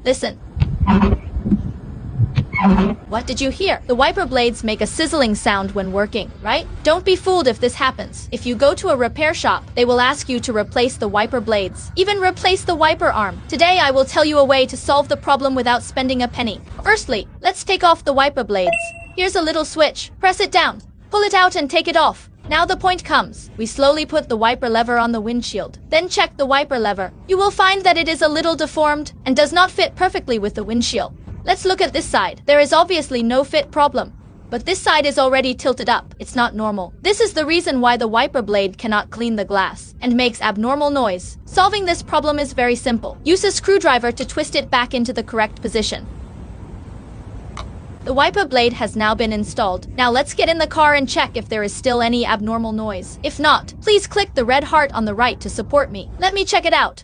Listen. What did you hear? The wiper blades make a sizzling sound when working, right? Don't be fooled if this happens. If you go to a repair shop, they will ask you to replace the wiper blades. Even replace the wiper arm. Today I will tell you a way to solve the problem without spending a penny. Firstly, let's take off the wiper blades. Here's a little switch. Press it down. Pull it out and take it off. Now the point comes. We slowly put the wiper lever on the windshield. Then check the wiper lever. You will find that it is a little deformed and does not fit perfectly with the windshield. Let's look at this side. There is obviously no fit problem. But this side is already tilted up. It's not normal. This is the reason why the wiper blade cannot clean the glass and makes abnormal noise. Solving this problem is very simple. Use a screwdriver to twist it back into the correct position. The wiper blade has now been installed. Now let's get in the car and check if there is still any abnormal noise. If not, please click the red heart on the right to support me. Let me check it out.